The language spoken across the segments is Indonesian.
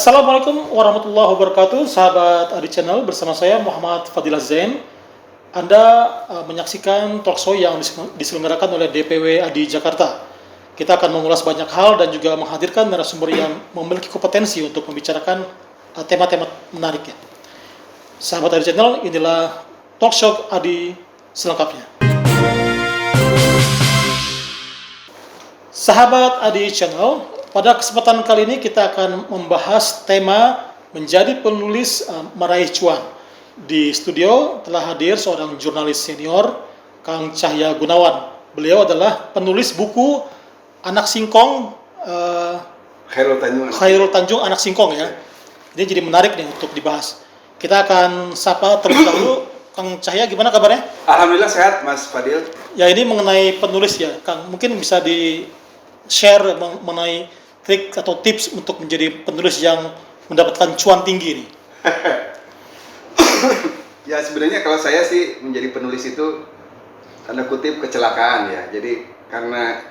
Assalamualaikum warahmatullahi wabarakatuh, sahabat Adi Channel, bersama saya Muhammad Fadilah Zain. Anda menyaksikan talkshow yang diselenggarakan oleh DPW Adi Jakarta. Kita akan mengulas banyak hal dan juga menghadirkan narasumber yang memiliki kompetensi untuk membicarakan tema-tema menariknya. Sahabat Adi Channel, inilah talkshow Adi selengkapnya. Sahabat Adi Channel, pada kesempatan kali ini kita akan membahas tema menjadi penulis meraih cuan. Di studio telah hadir seorang jurnalis senior, Kang Cahya Gunawan. Beliau adalah penulis buku Anak Singkong, Khairul Tanjung Anak Singkong ya. Ini jadi menarik nih untuk dibahas. Kita akan sapa terlebih dahulu Kang Cahya, gimana kabarnya? Alhamdulillah sehat Mas Fadil. Ya, ini mengenai penulis ya, Kang. Mungkin bisa di-share mengenai trik atau tips untuk menjadi penulis yang mendapatkan cuan tinggi nih. Ya sebenarnya kalau saya sih menjadi penulis itu tanda kutip kecelakaan ya. Jadi karena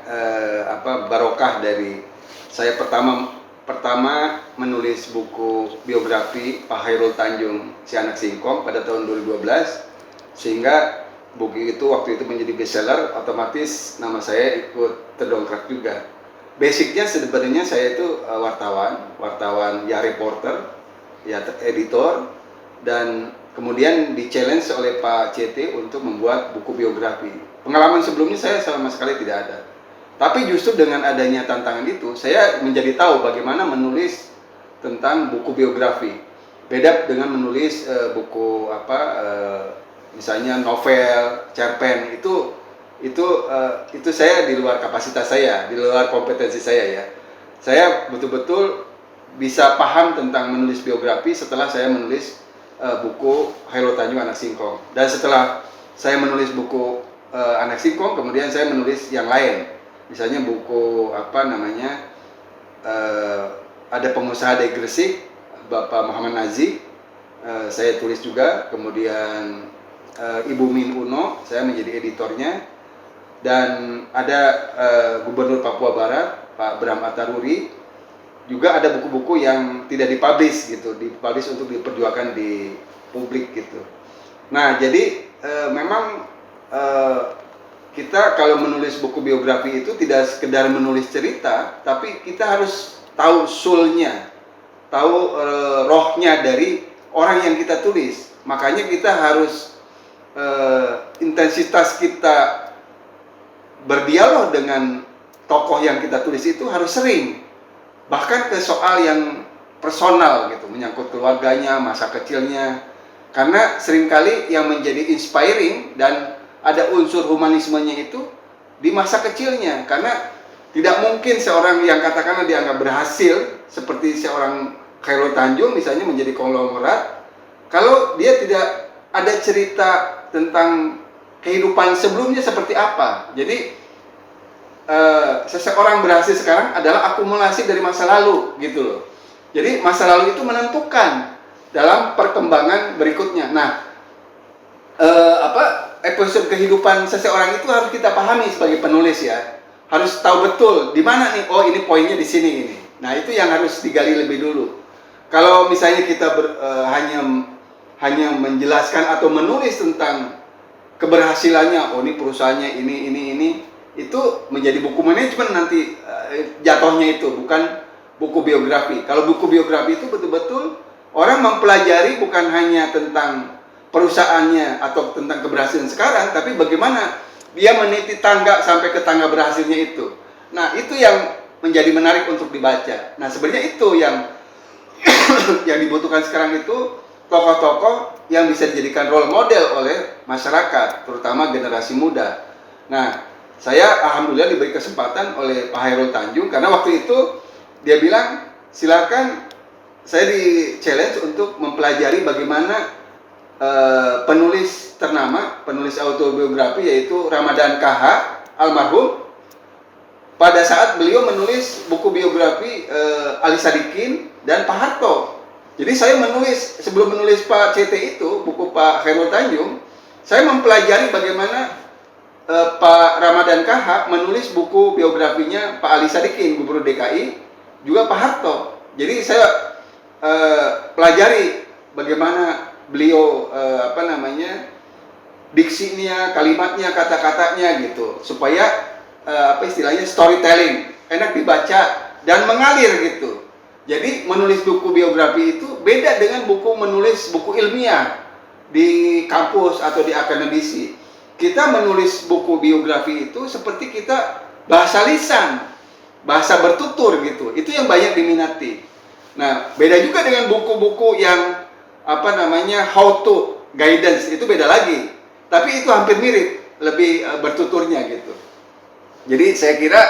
barokah dari saya pertama menulis buku biografi Pak Khairul Tanjung Si Anak Singkong pada tahun 2012, sehingga buku itu waktu itu menjadi bestseller, otomatis nama saya ikut terdongkrak juga. Basicnya sebenarnya saya itu wartawan ya, reporter ya, editor, dan kemudian di-challenge oleh Pak CT untuk membuat buku biografi. Pengalaman sebelumnya saya sama sekali tidak ada. Tapi justru dengan adanya tantangan itu, saya menjadi tahu bagaimana menulis tentang buku biografi. Beda dengan menulis buku misalnya novel, cerpen, itu saya di luar kapasitas saya, di luar kompetensi saya ya. Saya betul-betul bisa paham tentang menulis biografi setelah saya menulis buku Khairul Tanjung Anak Singkong. Dan setelah saya menulis buku Anak Singkong, kemudian saya menulis yang lain. Misalnya buku ada pengusaha dari Gresik, Bapak Muhammad Nazi, saya tulis juga. Kemudian Ibu Min Uno, saya menjadi editornya. Dan ada Gubernur Papua Barat, Pak Bram Ataruri, juga ada buku-buku yang tidak dipublish gitu, dipublish untuk diperjuangkan di publik gitu. Nah, jadi memang kita kalau menulis buku biografi itu tidak sekedar menulis cerita, tapi kita harus tahu soul-nya, tahu rohnya dari orang yang kita tulis. Makanya kita harus intensitas kita berdialog dengan tokoh yang kita tulis itu harus sering, bahkan ke soal yang personal gitu, menyangkut keluarganya, masa kecilnya, karena seringkali yang menjadi inspiring dan ada unsur humanismenya itu di masa kecilnya. Karena tidak mungkin seorang yang katakanlah dianggap berhasil seperti seorang Khairul Tanjung misalnya menjadi konglomerat kalau dia tidak ada cerita tentang kehidupan sebelumnya seperti apa. Jadi seseorang berhasil sekarang adalah akumulasi dari masa lalu gitu loh. Jadi masa lalu itu menentukan dalam perkembangan berikutnya. Nah, episode kehidupan seseorang itu harus kita pahami sebagai penulis ya. Harus tahu betul di mana nih, oh ini poinnya di sini ini. Nah, itu yang harus digali lebih dulu. Kalau misalnya kita hanya menjelaskan atau menulis tentang keberhasilannya, oh ini perusahaannya ini, itu menjadi buku manajemen nanti jatuhnya, itu bukan buku biografi. Kalau buku biografi itu betul-betul orang mempelajari bukan hanya tentang perusahaannya atau tentang keberhasilan sekarang, tapi bagaimana dia meniti tangga sampai ke tangga berhasilnya itu. Nah, itu yang menjadi menarik untuk dibaca. Nah, sebenarnya itu yang yang dibutuhkan sekarang itu, tokoh-tokoh yang bisa dijadikan role model oleh masyarakat, terutama generasi muda. Nah, saya alhamdulillah diberi kesempatan oleh Pak Khairul Tanjung, karena waktu itu dia bilang silakan, saya di-challenge untuk mempelajari bagaimana penulis ternama, penulis autobiografi yaitu Ramadan KH almarhum, pada saat beliau menulis buku biografi Ali Sadikin dan Pak Harto. Jadi saya menulis, sebelum menulis Pak CT itu, buku Pak Khairul Tanjung, saya mempelajari bagaimana Pak Ramadan KH menulis buku biografinya Pak Ali Sadikin, Gubernur DKI, juga Pak Harto. Jadi saya pelajari bagaimana beliau diksinya, kalimatnya, kata-katanya gitu, supaya istilahnya storytelling, enak dibaca dan mengalir gitu. Jadi menulis buku biografi itu beda dengan menulis buku ilmiah di kampus atau di akademisi. Kita menulis buku biografi itu seperti kita bahasa lisan, bahasa bertutur gitu. Itu yang banyak diminati. Nah, beda juga dengan buku-buku yang how to guidance, itu beda lagi. Tapi itu hampir mirip, lebih bertuturnya gitu. Jadi saya kira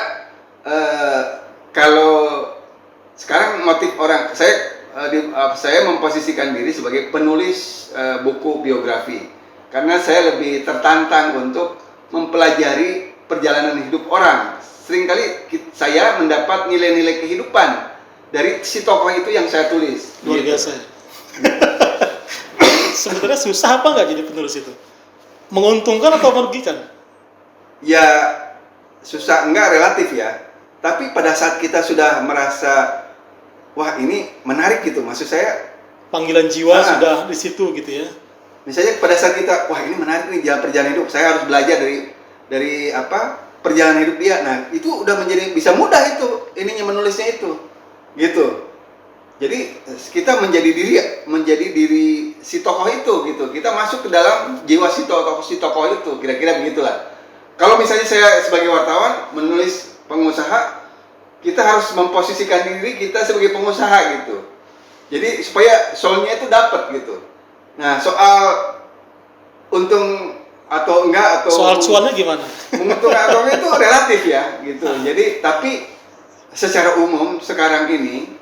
kalau sekarang motif orang, saya memposisikan diri sebagai penulis buku biografi, karena saya lebih tertantang untuk mempelajari perjalanan hidup orang. Seringkali saya mendapat nilai-nilai kehidupan dari si tokoh itu yang saya tulis. Luar biasa. Sebenarnya susah apa nggak jadi penulis itu? Menguntungkan atau merugikan? Ya susah enggak, relatif ya. Tapi pada saat kita sudah merasa wah ini menarik gitu, maksud saya panggilan jiwa sudah di situ gitu ya. Misalnya pada saat kita wah ini menarik nih perjalanan hidup, saya harus belajar dari perjalanan hidup dia. Nah, itu udah bisa mudah itu ininya menulisnya itu. Gitu. Jadi kita menjadi diri si tokoh itu gitu. Kita masuk ke dalam jiwa si tokoh itu, kira-kira begitulah. Kalau misalnya saya sebagai wartawan menulis pengusaha, kita harus memposisikan diri kita sebagai pengusaha gitu. Jadi supaya soalnya itu dapat gitu. Nah, soal untung atau enggak atau soal cuannya gimana? Menguntungkan atau enggak itu relatif ya gitu. Jadi tapi secara umum sekarang ini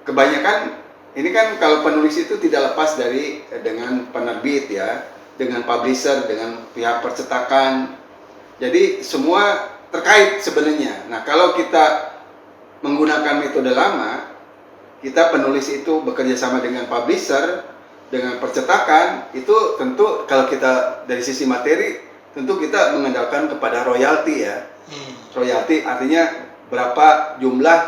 kebanyakan ini kan kalau penulis itu tidak lepas dari dengan penerbit ya, dengan publisher, dengan pihak percetakan. Jadi semua terkait sebenarnya. Nah, kalau kita menggunakan metode lama, kita penulis itu bekerja sama dengan publisher, dengan percetakan, itu tentu kalau kita dari sisi materi, tentu kita mengandalkan kepada royalti ya. Royalti artinya berapa jumlah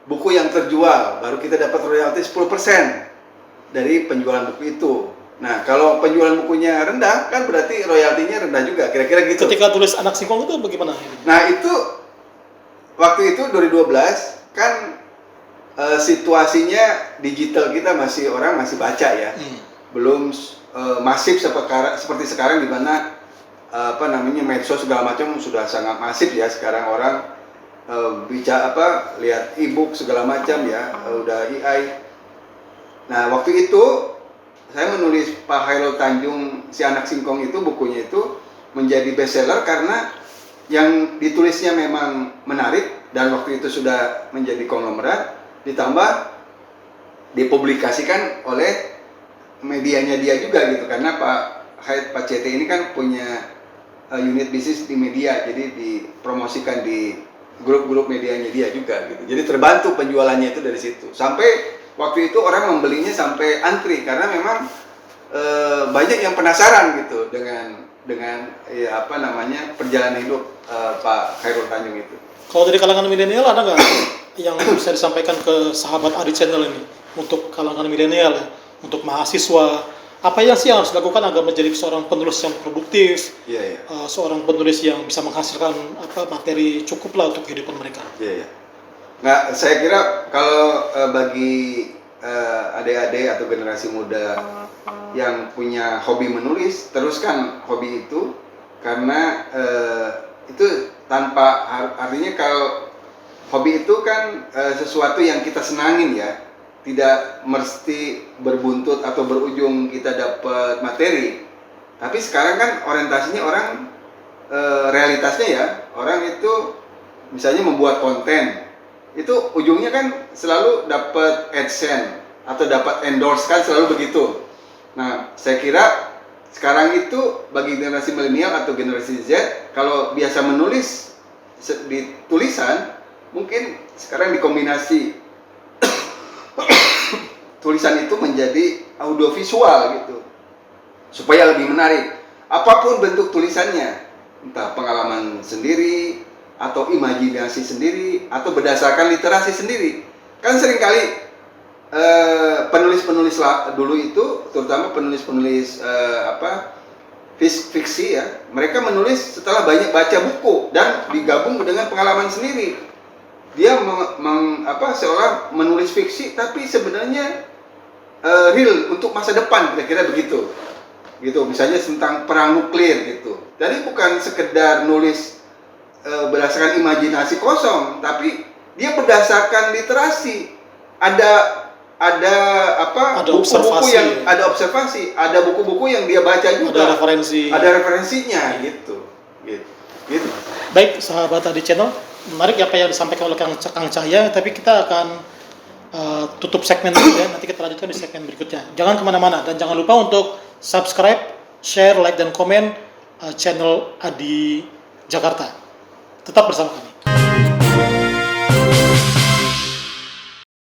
buku yang terjual, baru kita dapat royalti 10% dari penjualan buku itu. Nah, kalau penjualan bukunya rendah, kan berarti royaltinya rendah juga, kira-kira gitu. Ketika tulis Anak Singkong itu bagaimana? Nah, itu waktu itu 2012 kan situasinya digital kita orang masih baca ya, belum masif seperti sekarang di mana medsos segala macam sudah sangat masif ya. Sekarang orang lihat e-book segala macam ya, udah AI. Nah, waktu itu saya menulis Pak Khairul Tanjung Si Anak Singkong itu, bukunya itu menjadi bestseller karena yang ditulisnya memang menarik dan waktu itu sudah menjadi konglomerat, ditambah dipublikasikan oleh medianya dia juga gitu, karena Pak CT ini kan punya unit bisnis di media, jadi dipromosikan di grup-grup medianya dia juga gitu. Jadi terbantu penjualannya itu dari situ. Sampai waktu itu orang membelinya sampai antri karena memang banyak yang penasaran gitu dengan perjalanan hidup Pak Khairul Tanjung itu. Kalau dari kalangan milenial ada nggak yang bisa disampaikan ke sahabat Adi Channel ini untuk kalangan milenial ya, untuk mahasiswa, apa yang sih yang harus dilakukan agar menjadi seorang penulis yang produktif, seorang penulis yang bisa menghasilkan materi cukup lah untuk kehidupan mereka? Nah, saya kira kalau bagi adik-adik atau generasi muda yang punya hobi menulis, teruskan hobi itu, karena itu tanpa artinya kalau hobi itu kan sesuatu yang kita senangin ya, tidak mesti berbuntut atau berujung kita dapat materi. Tapi sekarang kan orientasinya orang realitasnya ya, orang itu misalnya membuat konten, itu ujungnya kan selalu dapat AdSense atau dapat endorse, kan selalu begitu. Nah, saya kira sekarang itu bagi generasi milenial atau generasi Z, kalau biasa menulis di tulisan, mungkin sekarang dikombinasi tulisan itu menjadi audiovisual gitu, supaya lebih menarik. Apapun bentuk tulisannya, entah pengalaman sendiri atau imajinasi sendiri atau berdasarkan literasi sendiri. Kan seringkali penulis-penulis dulu itu, terutama penulis-penulis fiksi ya, mereka menulis setelah banyak baca buku dan digabung dengan pengalaman sendiri. Dia seolah menulis fiksi tapi sebenarnya real untuk masa depan, kira-kira begitu. Gitu, misalnya tentang perang nuklir gitu. Jadi bukan sekedar nulis berdasarkan imajinasi kosong, tapi dia berdasarkan literasi. Ada buku-buku yang ada observasi, ada buku-buku yang dia baca juga, ada referensinya gitu. Baik sahabat Adi Channel, menarik apa yang disampaikan oleh Kang Cahya, tapi kita akan tutup segmen ini ya, nanti kita lanjutkan di segmen berikutnya. Jangan kemana-mana dan jangan lupa untuk subscribe, share, like dan komen channel Adi Jakarta. Tetap bersama kami.